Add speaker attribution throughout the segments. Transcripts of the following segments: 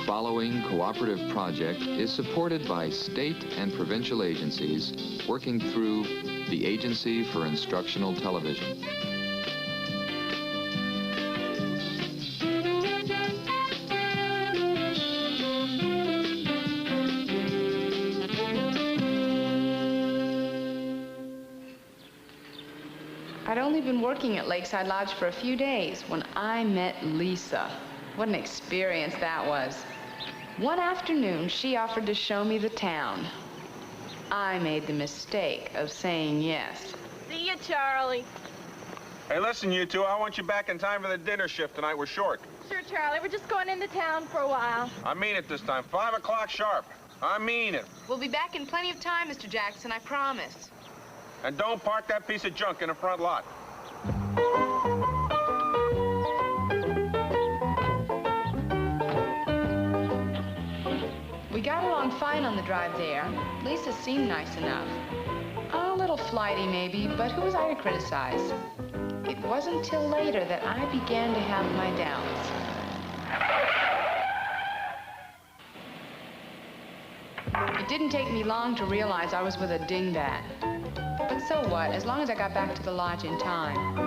Speaker 1: following cooperative project is supported by state and provincial agencies working through the Agency for Instructional Television.
Speaker 2: I'd only been working at Lakeside Lodge for a few days when I met Lisa. What an experience that was. One afternoon, she offered to show me the town. I made the mistake of saying yes.
Speaker 3: See you, Charlie.
Speaker 4: Hey, listen, you two, I want you back in time for the dinner shift tonight. We're short.
Speaker 3: Sure, Charlie. We're just going into town for a while.
Speaker 4: I mean it this time. 5 o'clock sharp. I mean it.
Speaker 2: We'll be back in plenty of time, Mr. Jackson, I promise.
Speaker 4: And don't park that piece of junk in the front lot.
Speaker 2: We got along fine on the drive there. Lisa seemed nice enough. A little flighty, maybe, but who was I to criticize? It wasn't till later that I began to have my doubts. It didn't take me long to realize I was with a dingbat. But so what, as long as I got back to the lodge in time.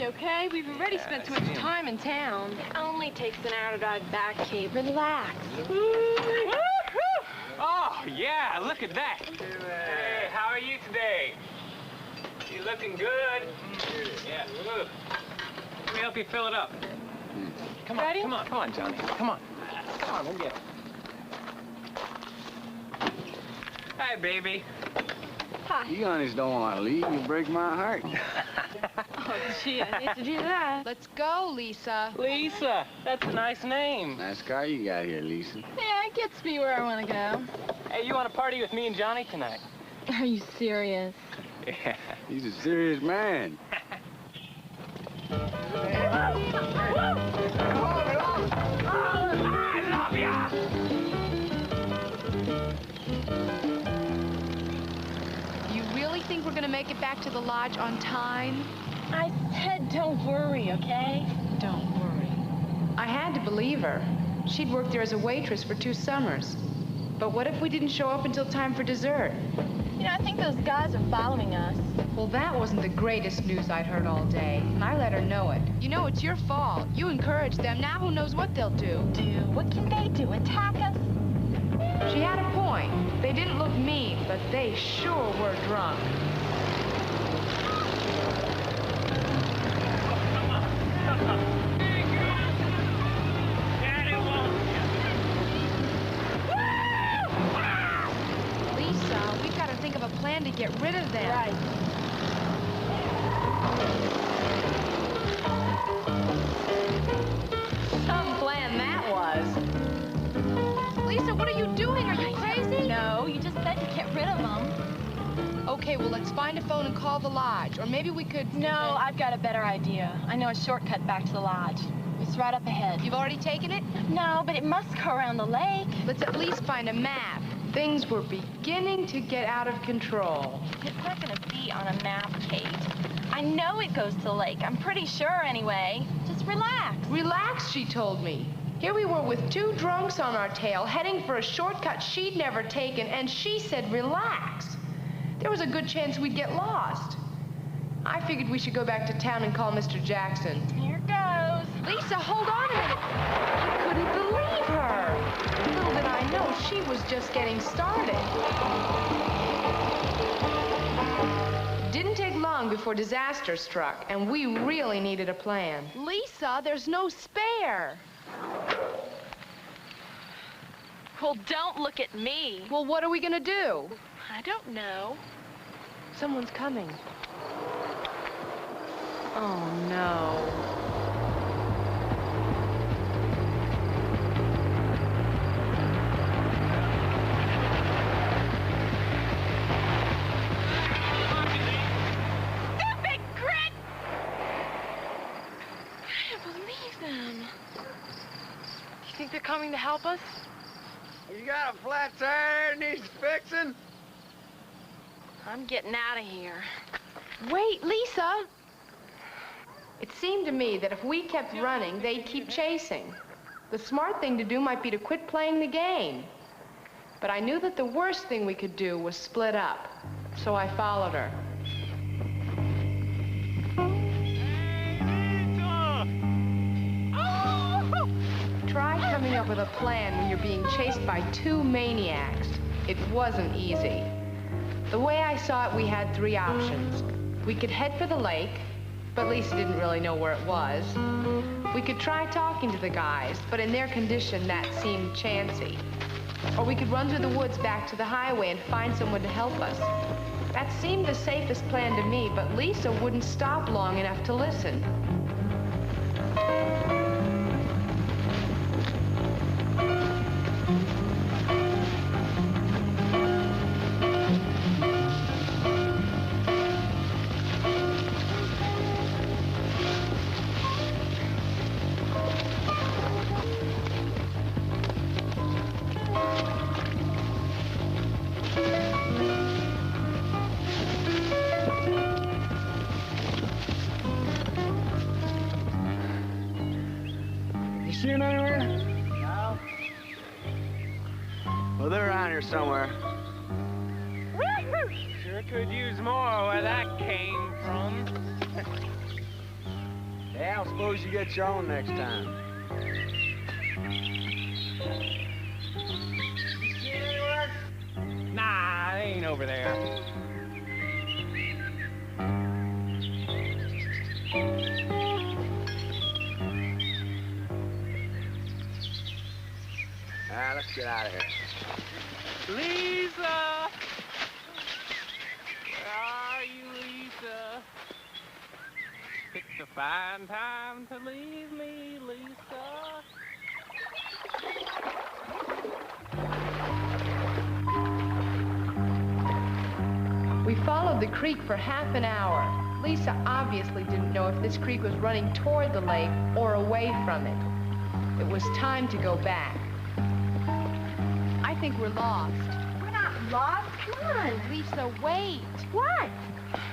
Speaker 3: Okay, we've already spent too much time in town. It only takes an hour to drive back, Kate. Relax.
Speaker 5: Oh, yeah, look at that. Hey, how are you today? You looking good? Yeah. Let me help you fill it up. Come on,
Speaker 3: Ready?
Speaker 5: come on, Johnny. Come on, we'll get it. Hi, baby.
Speaker 3: Hi.
Speaker 6: You honest don't want to leave. You break my heart.
Speaker 3: Oh, gee, I hate to do that.
Speaker 2: Let's go, Lisa.
Speaker 5: Lisa, that's a nice name.
Speaker 6: Nice car you got here, Lisa.
Speaker 3: Yeah, it gets me where I want to go.
Speaker 5: Hey, you want to party with me and Johnny tonight?
Speaker 3: Are you serious?
Speaker 5: Yeah.
Speaker 6: He's a serious man.
Speaker 5: I love ya!
Speaker 2: You really think we're gonna make it back to the lodge on time?
Speaker 3: I said don't worry, okay?
Speaker 2: Don't worry. I had to believe her. She'd worked there as a waitress for 2 summers. But what if we didn't show up until time for dessert?
Speaker 3: You know, I think those guys are following us.
Speaker 2: Well, that wasn't the greatest news I'd heard all day, and I let her know it. You know, it's your fault. You encouraged them. Now who knows what they'll do?
Speaker 3: What can they do? Attack us?
Speaker 2: She had a point. They didn't look mean, but they sure were drunk. Lisa, we've got to think of a plan to get rid of them.
Speaker 3: Right.
Speaker 2: Some plan that was. Lisa, what are you doing? Are you crazy?
Speaker 3: No, you just said to get rid of them.
Speaker 2: Okay, well, let's find a phone and call the lodge. Or maybe we could...
Speaker 3: No, I've got a better idea. I know a shortcut back to the lodge. It's right up ahead.
Speaker 2: You've already taken it?
Speaker 3: No, but it must go around the lake.
Speaker 2: Let's at least find a map. Things were beginning to get out of control.
Speaker 3: It's not going to be on a map, Kate. I know it goes to the lake. I'm pretty sure anyway. Just relax.
Speaker 2: Relax, she told me. Here we were with 2 drunks on our tail, heading for a shortcut she'd never taken, and she said relax. There was a good chance we'd get lost. I figured we should go back to town and call Mr. Jackson.
Speaker 3: Here goes.
Speaker 2: Lisa, hold on a minute. I couldn't believe her. Little did I know she was just getting started. Didn't take long before disaster struck, and we really needed a plan. Lisa, there's no spare.
Speaker 3: Well, don't look at me.
Speaker 2: Well, what are we gonna do?
Speaker 3: I don't know.
Speaker 2: Someone's coming. Oh, no.
Speaker 3: Stupid grit! I can't believe them. You think they're coming to help us?
Speaker 6: You got a flat tire that needs fixing?
Speaker 3: I'm getting out of here.
Speaker 2: Wait, Lisa! It seemed to me that if we kept running, they'd keep chasing. The smart thing to do might be to quit playing the game. But I knew that the worst thing we could do was split up, so I followed her. Try coming up with a plan when you're being chased by two maniacs. It wasn't easy. The way I saw it, we had three options. We could head for the lake, but Lisa didn't really know where it was. We could try talking to the guys, but in their condition, that seemed chancy. Or we could run through the woods back to the highway and find someone to help us. That seemed the safest plan to me, but Lisa wouldn't stop long enough to listen.
Speaker 6: You see him anywhere? No. Well, they're around here somewhere.
Speaker 5: Sure could use more where that came from.
Speaker 6: Yeah, I suppose you get your own next time. You see him anywhere?
Speaker 5: Nah, they ain't over there.
Speaker 6: All right, let's get out of here.
Speaker 5: Lisa! Where are you, Lisa? It's a fine time to leave me, Lisa.
Speaker 2: We followed the creek for half an hour. Lisa obviously didn't know if this creek was running toward the lake or away from it. It was time to go back. I think we're lost.
Speaker 3: We're not lost. Come on.
Speaker 2: Lisa, wait.
Speaker 3: What?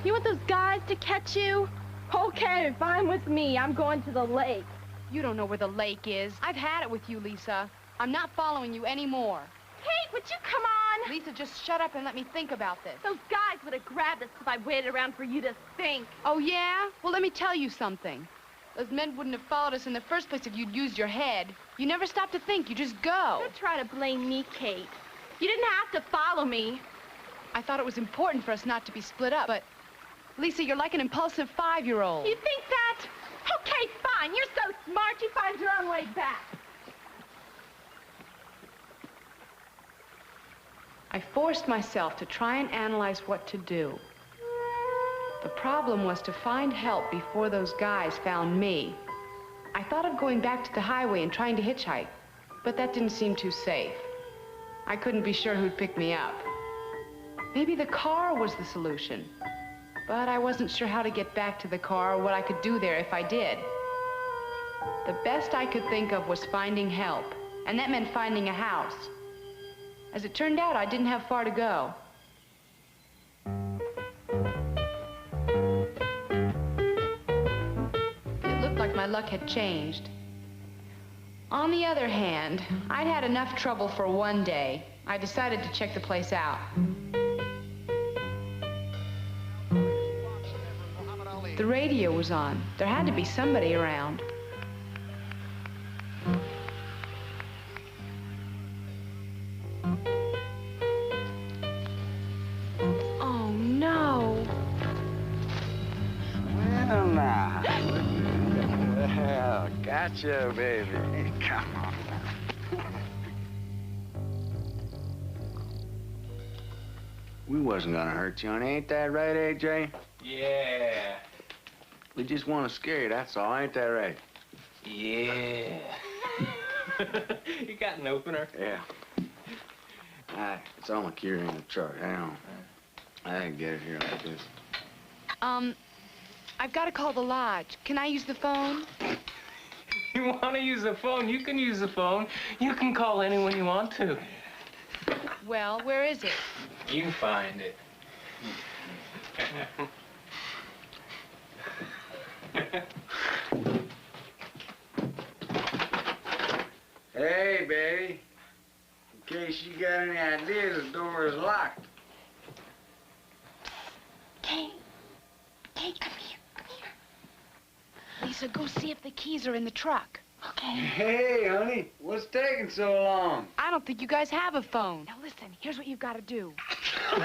Speaker 3: You want those guys to catch you? Okay, fine with me. I'm going to the lake.
Speaker 2: You don't know where the lake is. I've had it with you, Lisa. I'm not following you anymore.
Speaker 3: Kate, would you come on?
Speaker 2: Lisa, just shut up and let me think about this.
Speaker 3: Those guys would have grabbed us if I waited around for you to think.
Speaker 2: Oh, yeah? Well, let me tell you something. Those men wouldn't have followed us in the first place if you'd used your head. You never stop to think. You just go.
Speaker 3: Don't try to blame me, Kate. You didn't have to follow me.
Speaker 2: I thought it was important for us not to be split up, but... Lisa, you're like an impulsive 5-year-old.
Speaker 3: You think that? Okay, fine. You're so smart, you find your own way back.
Speaker 2: I forced myself to try and analyze what to do. The problem was to find help before those guys found me. I thought of going back to the highway and trying to hitchhike, but that didn't seem too safe. I couldn't be sure who'd pick me up. Maybe the car was the solution, but I wasn't sure how to get back to the car or what I could do there if I did. The best I could think of was finding help, and that meant finding a house. As it turned out, I didn't have far to go. It looked like my luck had changed. On the other hand, I'd had enough trouble for one day. I decided to check the place out. The radio was on. There had to be somebody around. Oh, no.
Speaker 6: Well, now. Well, gotcha, baby. Come on. We wasn't gonna hurt you, honey. Ain't that right, AJ?
Speaker 5: Yeah.
Speaker 6: We just want to scare you, that's all. Ain't that right?
Speaker 5: Yeah. You got an opener?
Speaker 6: Yeah. It's on my key in the truck. Hang on. I didn't get it here like this.
Speaker 2: I've got to call the lodge. Can I use the phone?
Speaker 5: You want to use the phone? You can use the phone. You can call anyone you want to.
Speaker 2: Well, where is it?
Speaker 5: You find it.
Speaker 6: Hey, baby. In case you got any ideas, the door is locked.
Speaker 2: Kate, come here, come here. Lisa, go see if the keys are in the truck. Okay.
Speaker 6: Hey, honey, what's taking so long?
Speaker 2: I don't think you guys have a phone. Now listen, here's what you've got to do.
Speaker 5: We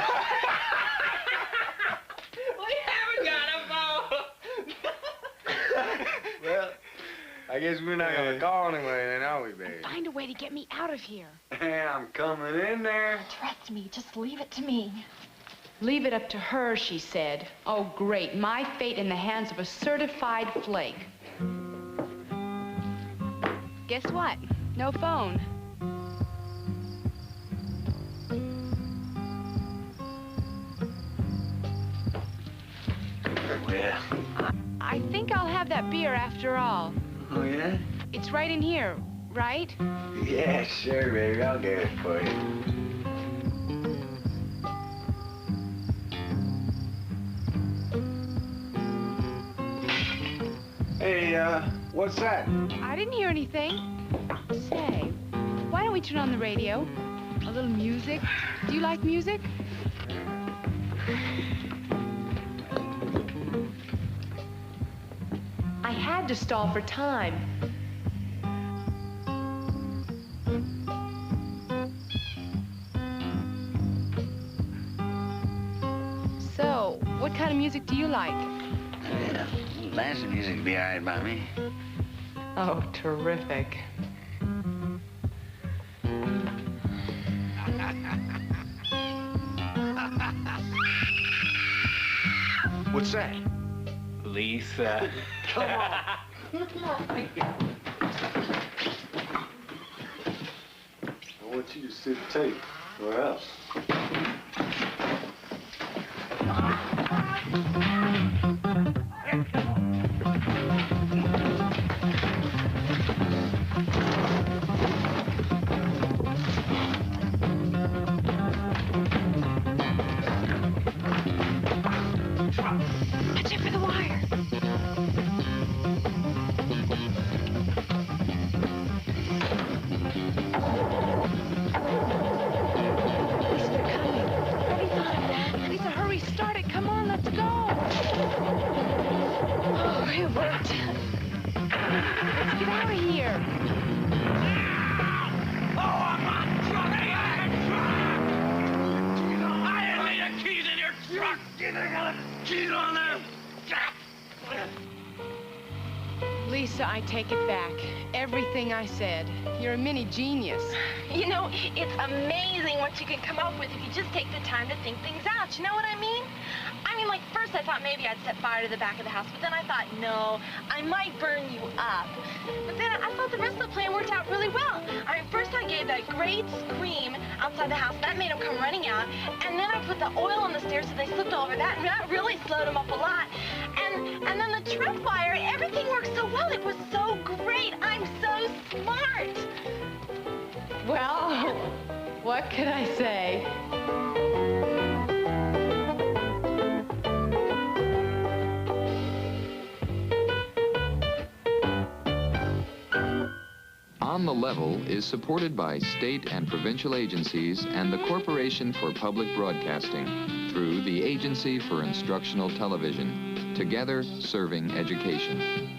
Speaker 5: haven't got a phone.
Speaker 6: Well, I guess we're not gonna call anyway then, are we, baby?
Speaker 2: Find a way to get me out of here.
Speaker 6: Hey, I'm coming in there.
Speaker 3: Trust me, just leave it to me.
Speaker 2: Leave it up to her, she said. Oh, great. My fate in the hands of a certified flake. Guess what? No phone.
Speaker 6: Yeah.
Speaker 2: I think I'll have that beer after all.
Speaker 6: Oh, yeah?
Speaker 2: It's right in here, right?
Speaker 6: Yeah, sure, baby. I'll get it for you. Hey, what's that?
Speaker 2: I didn't hear anything. Say, why don't we turn on the radio? A little music. Do you like music? I had to stall for time. So, what kind of music do you like?
Speaker 6: Yeah, dancing music'd be all right by me.
Speaker 2: Oh, terrific.
Speaker 6: What's that?
Speaker 5: Lisa.
Speaker 6: Come on. I want you to see the tape, or else.
Speaker 2: Watch it for the wire. Lisa, they're coming. Lisa, hurry, start it. Come on, let's go. Oh, it worked. Let's get out of here. Lisa, I take it back. Everything I said. You're a mini genius.
Speaker 3: You know, it's amazing what you can come up with if you just take the time to think things out. You know what I mean? I mean, like, first I thought maybe I'd set fire to the back of the house, but then I thought, no, I might burn you up. But then I thought the rest of the plan worked out really well. I mean, first I gave that great scream outside the house. That made them come running out. And then I put the oil on the stairs so they slipped all over that, and that really slowed them up a lot. And then the tripwire, everything worked so well. It was so great. I'm so smart.
Speaker 2: Well, what could I say?
Speaker 1: On the Level is supported by state and provincial agencies and the Corporation for Public Broadcasting through the Agency for Instructional Television, together serving education.